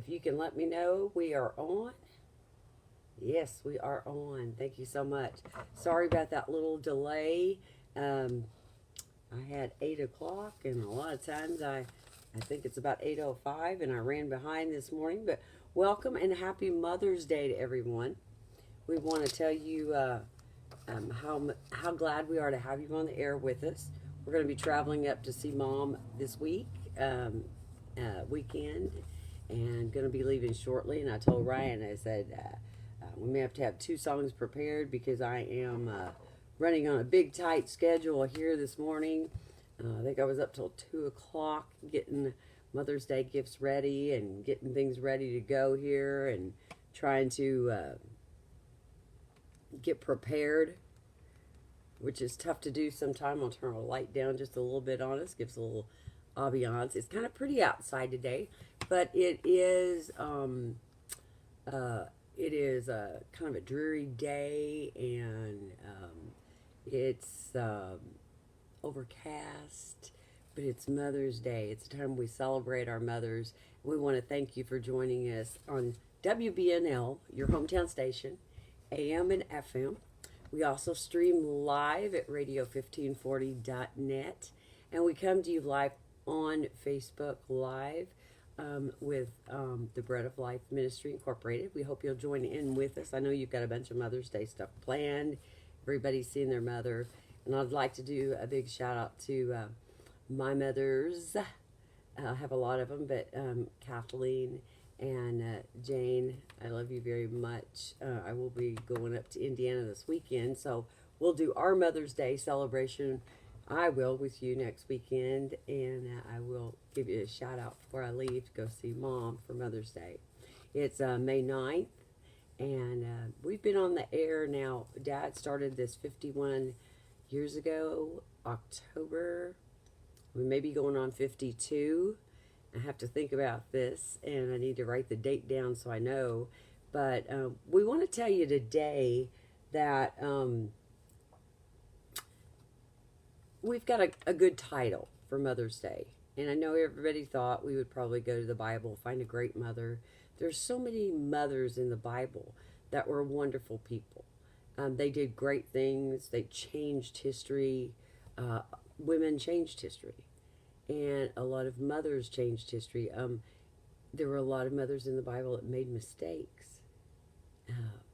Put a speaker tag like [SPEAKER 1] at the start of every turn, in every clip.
[SPEAKER 1] If you can let me know we are on. Yes, we are on. Thank you so much. Sorry about that little delay. Um, I had 8 o'clock, and a lot of times I think it's about 8:05, and I ran behind this morning. But welcome and happy Mother's Day to everyone. We want to tell you how glad we are to have you on the air with us. We're going to be traveling up to see Mom this weekend, and going to be leaving shortly. And I told Ryan, I said, we may have two songs prepared because I am running on a big tight schedule here this morning. I think I was up till 2 o'clock getting Mother's Day gifts ready and getting things ready to go here and trying to get prepared, which is tough to do sometime. I'll turn a light down just a little bit on us, gives a little ambiance. It's kind of pretty outside today, but it is a kind of a dreary day, and it's overcast, but it's Mother's Day. It's a time we celebrate our mothers. We want to thank you for joining us on WBNL, your hometown station, AM and FM. We also stream live at radio1540.net, and we come to you live on Facebook Live with the Bread of Life Ministry Incorporated. We hope you'll join in with us. I know you've got a bunch of Mother's Day stuff planned. Everybody's seeing their mother, and I'd like to do a big shout out to my mothers. I have a lot of them, but Kathleen and Jane, I love you very much. I will be going up to Indiana this weekend, so we'll do our Mother's Day celebration. I will with you next weekend, and I will give you a shout out before I leave to go see Mom for Mother's Day. It's May 9th, and we've been on the air now. Dad started this 51 years ago, October. We may be going on 52. I have to think about this, and I need to write the date down so I know. But we want to tell you today that we've got a good title for Mother's Day. And I know everybody thought we would probably go to the Bible, find a great mother. There's so many mothers in the Bible that were wonderful people. They did great things. They changed history. Women changed history. And a lot of mothers changed history. There were a lot of mothers in the Bible that made mistakes.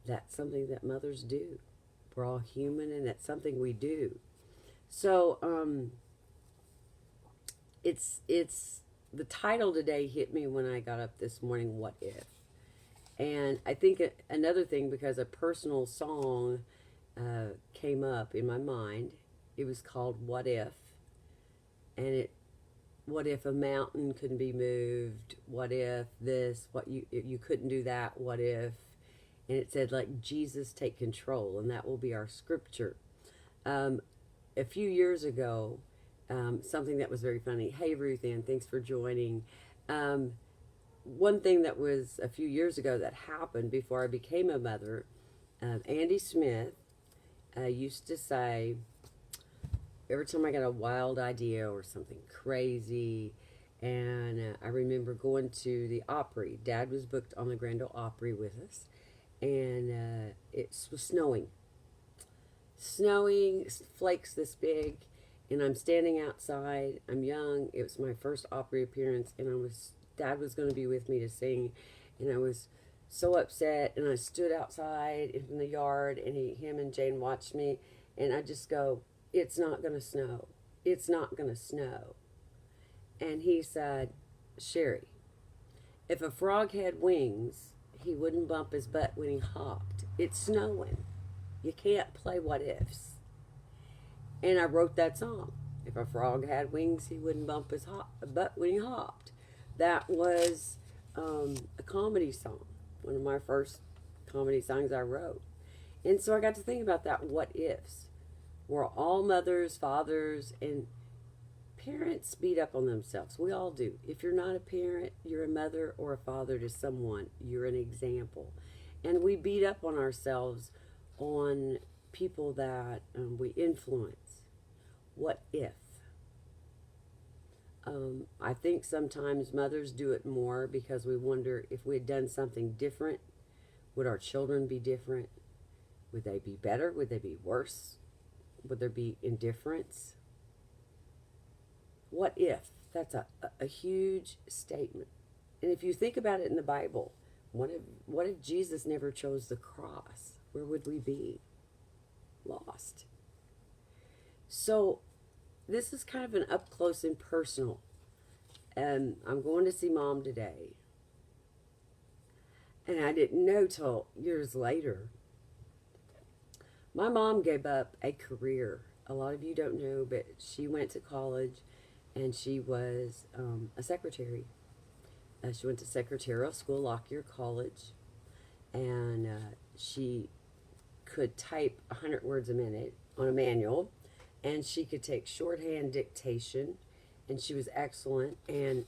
[SPEAKER 1] That's something that mothers do. We're all human, and that's something we do. So it's the title today hit me when I got up this morning. What if? And I think another thing, because a personal song came up in my mind. It was called "What If," and what if a mountain couldn't be moved? What if this? What you couldn't do that? What if? And it said, like, Jesus take control, and that will be our scripture. A few years ago, something that was very funny. Hey, Ruth Ann, thanks for joining. One thing that was a few years ago that happened before I became a mother, Andy Smith used to say, every time I got a wild idea or something crazy, and I remember going to the Opry. Dad was booked on the Grand Ole Opry with us, and it was snowing, flakes this big, and I'm standing outside. I'm young. It was my first Opry appearance, and Dad was going to be with me to sing, and I was so upset, and I stood outside in the yard, and him and Jane watched me, and I just go, "It's not going to snow. It's not going to snow." And he said, "Sherry, if a frog had wings, he wouldn't bump his butt when he hopped. It's snowing. You can't play what ifs." And I wrote that song. If a frog had wings, he wouldn't bump his butt when he hopped. That was a comedy song, one of my first comedy songs I wrote. And so I got to think about that what ifs. We're all mothers, fathers, and parents beat up on themselves. We all do. If you're not a parent, you're a mother or a father to someone. You're an example. And we beat up on ourselves on people that we influence. What if? I think sometimes mothers do it more because we wonder if we had done something different, would our children be different? Would they be better? Would they be worse? Would there be indifference? What if? That's a huge statement. And if you think about it in the Bible, what if Jesus never chose the cross? Where would we be? Lost. So this is kind of an up close and personal. And I'm going to see Mom today. And I didn't know till years later. My mom gave up a career. A lot of you don't know, but she went to college and she was a secretary. She went to secretarial school, Lockyer College, and she could type 100 words a minute on a manual, and she could take shorthand dictation, and she was excellent. And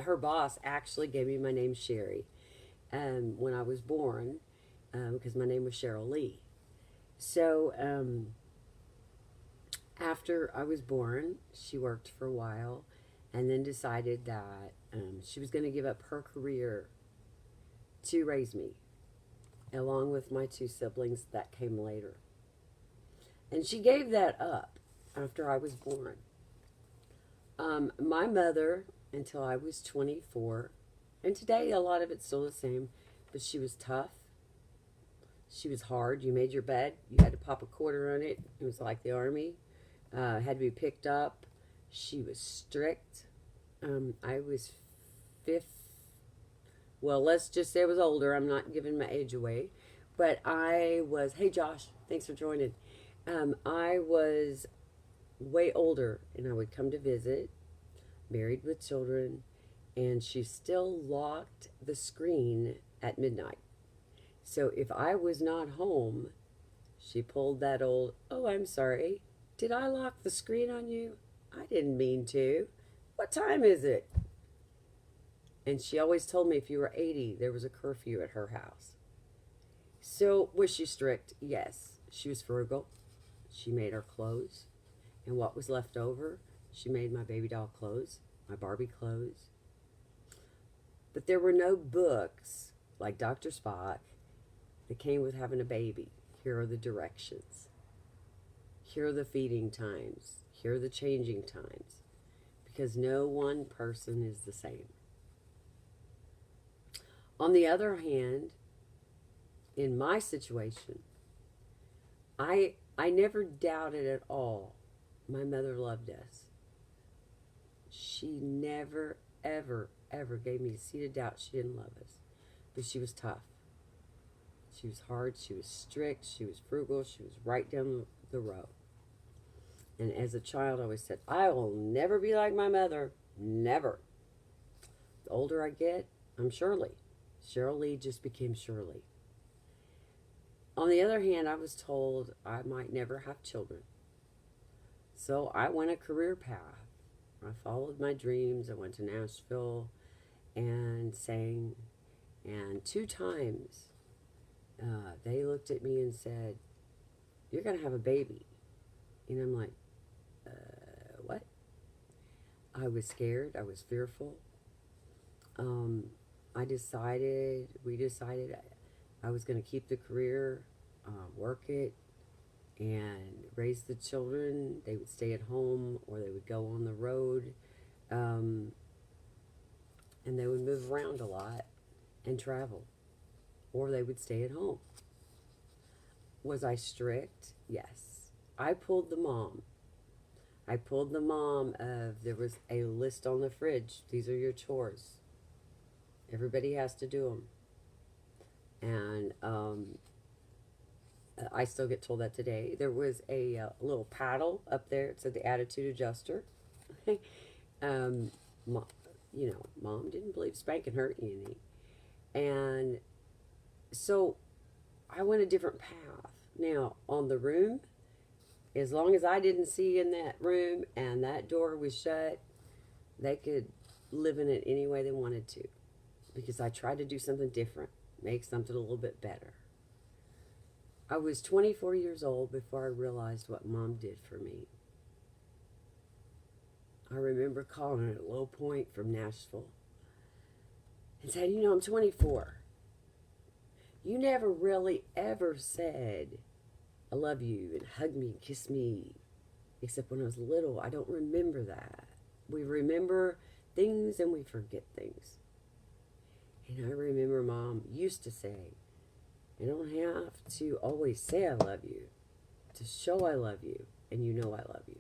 [SPEAKER 1] her boss actually gave me my name Sherry when I was born, because my name was Cheryl Lee. So after I was born, she worked for a while and then decided that she was going to give up her career to raise me, along with my two siblings that came later. And she gave that up after I was born. My mother, until I was 24, and today a lot of it's still the same, but she was tough. She was hard. You made your bed, you had to pop a quarter on it. It was like the army. Had to be picked up. She was strict. I was let's just say I was older. I'm not giving my age away. But I was, hey Josh, thanks for joining. I was way older, and I would come to visit, married with children, and she still locked the screen at midnight. So if I was not home, she pulled that old, oh, I'm sorry, did I lock the screen on you? I didn't mean to. What time is it? And she always told me if you were 80, there was a curfew at her house. So was she strict? Yes. She was frugal. She made our clothes. And what was left over, she made my baby doll clothes, my Barbie clothes. But there were no books like Dr. Spock that came with having a baby. Here are the directions. Here are the feeding times. Here are the changing times. Because no one person is the same. On the other hand, in my situation, I never doubted at all my mother loved us. She never, ever, ever gave me a seed of doubt she didn't love us. But she was tough. She was hard. She was strict. She was frugal. She was right down the road. And as a child, I always said, I will never be like my mother. Never. The older I get, I'm Shirley. Cheryl Lee just became Shirley. On the other hand, I was told I might never have children. So I went a career path. I followed my dreams. I went to Nashville and sang. And 2 times, they looked at me and said, you're going to have a baby. And I'm like, what? I was scared. I was fearful. We decided I was going to keep the career, work it, and raise the children. They would stay at home or they would go on the road. And they would move around a lot and travel. Or they would stay at home. Was I strict? Yes. I pulled the mom. There was a list on the fridge. These are your chores. Everybody has to do them. And I still get told that today. There was a little paddle up there. It said the attitude adjuster. Mom didn't believe spanking hurt any. And so I went a different path. Now, on the room, as long as I didn't see in that room and that door was shut, they could live in it any way they wanted to. Because I tried to do something different, make something a little bit better. I was 24 years old before I realized what Mom did for me. I remember calling her at Low Point from Nashville and saying, I'm 24. You never really ever said, I love you, and hug me and kiss me, except when I was little. I don't remember that. We remember things and we forget things. And I remember Mom used to say, you don't have to always say I love you, to show I love you, and you know I love you.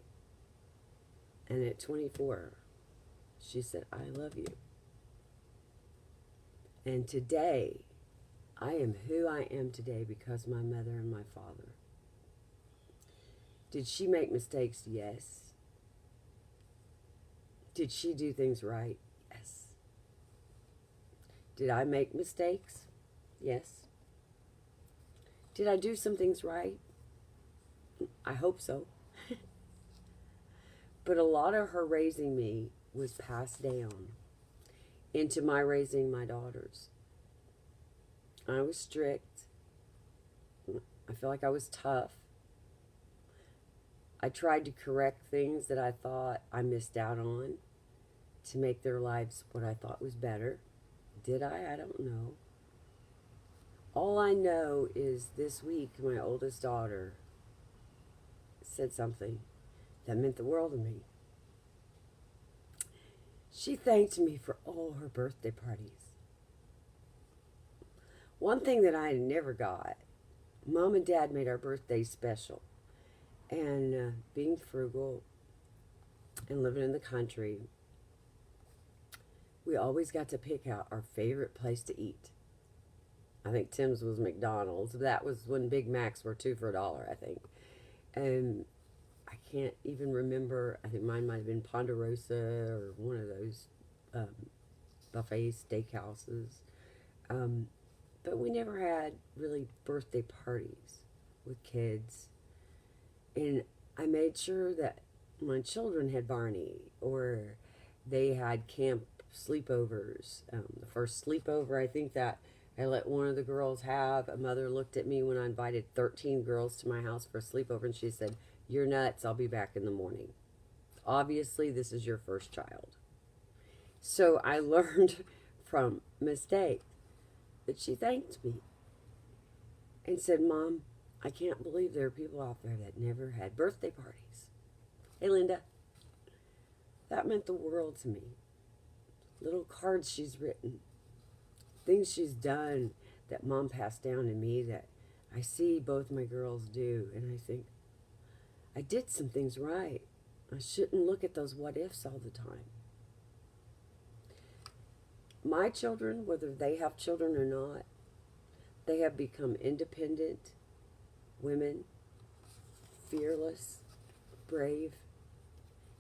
[SPEAKER 1] And at 24, she said, I love you. And today, I am who I am today because of my mother and my father. Did she make mistakes? Yes. Did she do things right? Yes. Did I make mistakes? Yes. Did I do some things right? I hope so. But a lot of her raising me was passed down into my raising my daughters. I was strict. I feel like I was tough. I tried to correct things that I thought I missed out on to make their lives what I thought was better. Did I? I don't know. All I know is this week, my oldest daughter said something that meant the world to me. She thanked me for all her birthday parties. One thing that I never got, Mom and Dad made our birthdays special. And being frugal and living in the country, we always got to pick out our favorite place to eat. I think Tim's was McDonald's. That was when Big Macs were 2 for $1, I think. And I can't even remember. I think mine might have been Ponderosa or one of those buffet steakhouses. But we never had really birthday parties with kids. And I made sure that my children had Barney, or they had camp sleepovers. The first sleepover, I think that I let one of the girls have. A mother looked at me when I invited 13 girls to my house for a sleepover, and she said, "You're nuts, I'll be back in the morning." Obviously, this is your first child. So I learned from mistake that she thanked me and said, "Mom, I can't believe there are people out there that never had birthday parties." Hey, Linda. That meant the world to me. Little cards she's written. Things she's done that Mom passed down to me that I see both my girls do. And I think, I did some things right. I shouldn't look at those what ifs all the time. My children, whether they have children or not, they have become independent women, fearless, brave,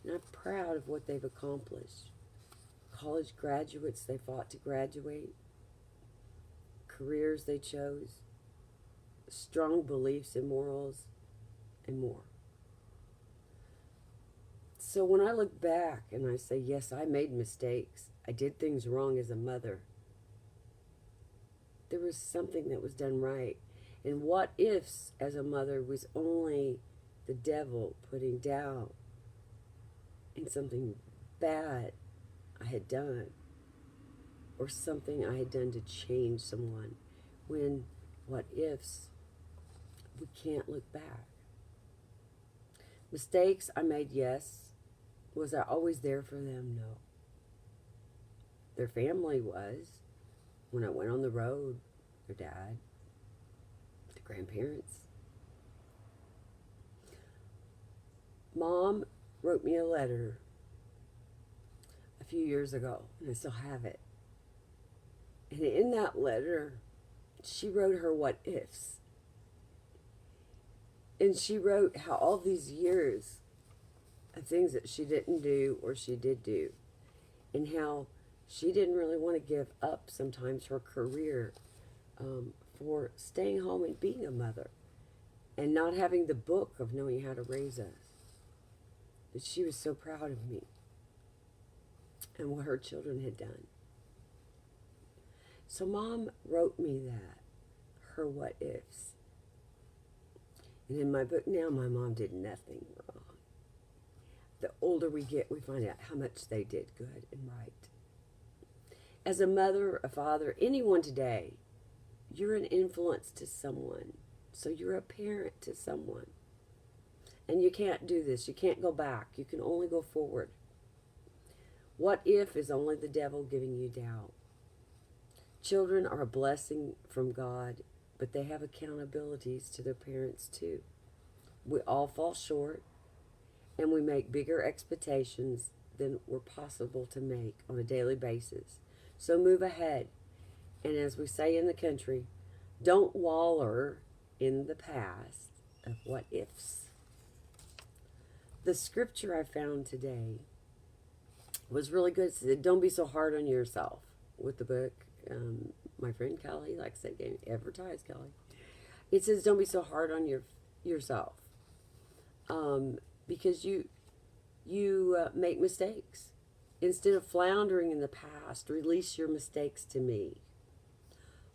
[SPEAKER 1] and I'm proud of what they've accomplished. College graduates they fought to graduate, careers they chose, strong beliefs and morals, and more. So when I look back and I say, yes, I made mistakes, I did things wrong as a mother, there was something that was done right. And what ifs as a mother was only the devil putting doubt in something bad I had done, or something I had done to change someone, when what ifs, we can't look back. Mistakes I made, yes. Was I always there for them? No. Their family was. When I went on the road, their dad, the grandparents. Mom wrote me a letter a few years ago, and I still have it. And in that letter, she wrote her what ifs. And she wrote how all these years of things that she didn't do or she did do, and how she didn't really want to give up sometimes her career for staying home and being a mother and not having the book of knowing how to raise us. But she was so proud of me and what her children had done. So Mom wrote me that, her what ifs. And in my book now, my mom did nothing wrong. the older we get, we find out how much they did good and right. As a mother, a father, anyone today, you're an influence to someone. So you're a parent to someone. And you can't do this. You can't go back. You can only go forward. What if is only the devil giving you doubt? Children are a blessing from God, but they have accountabilities to their parents too. We all fall short, and we make bigger expectations than were possible to make on a daily basis. So move ahead. And as we say in the country, don't waller in the past of what ifs. The scripture I found today was really good. It said, don't be so hard on yourself. With the book, my friend Kelly, like I said, advertise Kelly. It says, don't be so hard on yourself. Because you make mistakes. Instead of floundering in the past, release your mistakes to me.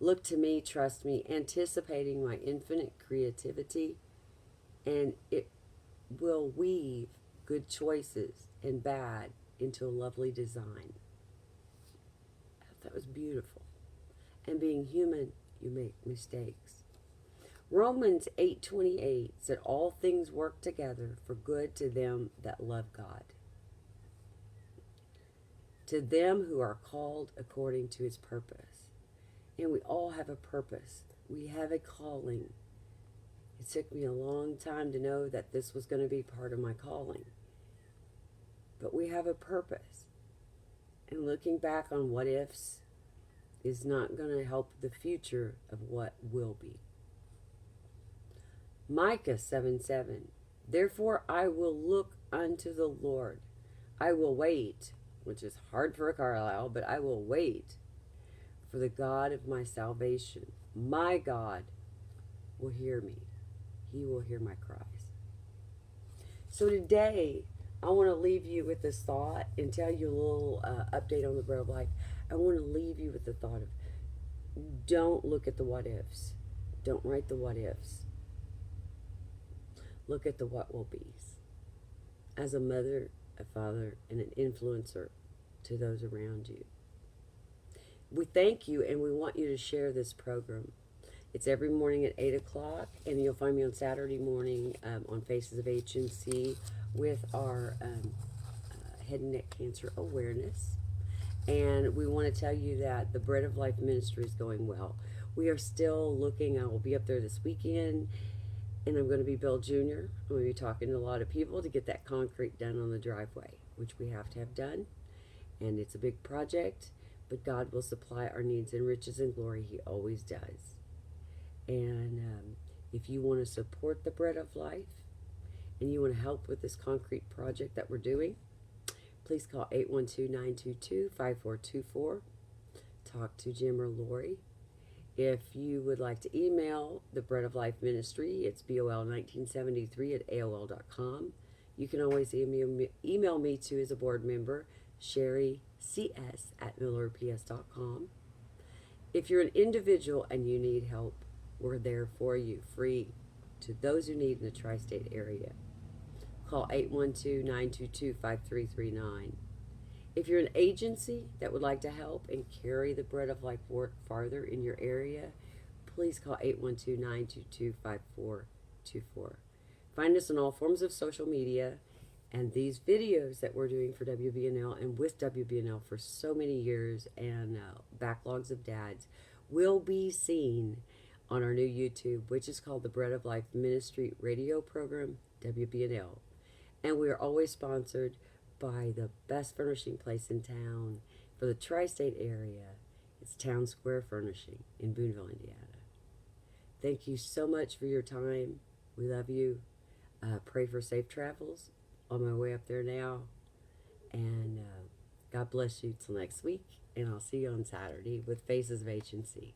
[SPEAKER 1] Look to me, trust me, anticipating my infinite creativity, and it will weave good choices and bad into a lovely design. I thought that was beautiful. And being human, you make mistakes. Romans 8:28 said, all things work together for good to them that love God, to them who are called according to his purpose. And we all have a purpose. We have a calling. It took me a long time to know that this was going to be part of my calling. But we have a purpose. And looking back on what ifs is not going to help the future of what will be. Micah 7:7. Therefore I will look unto the Lord. I will wait, which is hard for a Carlisle, but I will wait for the God of my salvation. My God will hear me. He will hear my cries. So today, I want to leave you with this thought and tell you a little update on the Bread of Life. I want to leave you with the thought of, don't look at the what ifs. Don't write the what ifs. Look at the what will be's. As a mother, a father, and an influencer to those around you. We thank you, and we want you to share this program. It's every morning at 8 o'clock, and you'll find me on Saturday morning on Faces of HNC with our head and neck cancer awareness. And we want to tell you that the Bread of Life ministry is going well. We are still looking. I will be up there this weekend, and I'm going to be Bill Jr. I'm going to be talking to a lot of people to get that concrete done on the driveway, which we have to have done. And it's a big project, but God will supply our needs in riches and glory. He always does. And if you want to support the Bread of Life and you want to help with this concrete project that we're doing, please call 812-922-5424. Talk to Jim or Lori. If you would like to email the Bread of Life Ministry, it's bol1973@aol.com. You can always email me too as a board member, sherrycs@millerps.com. If you're an individual and you need help, we're there for you, free, to those who need in the tri-state area. Call 812-922-5339. If you're an agency that would like to help and carry the Bread of Life work farther in your area, please call 812-922-5424. Find us on all forms of social media, and these videos that we're doing for WBNL and with WBNL for so many years, and backlogs of dads, will be seen on our new YouTube, which is called the Bread of Life Ministry Radio Program, WBNL. And we are always sponsored by the best furnishing place in town for the tri-state area. It's Town Square Furnishing in Boonville, Indiana. Thank you so much for your time. We love you. Pray for safe travels on my way up there now. And God bless you till next week. And I'll see you on Saturday with Faces of HNC.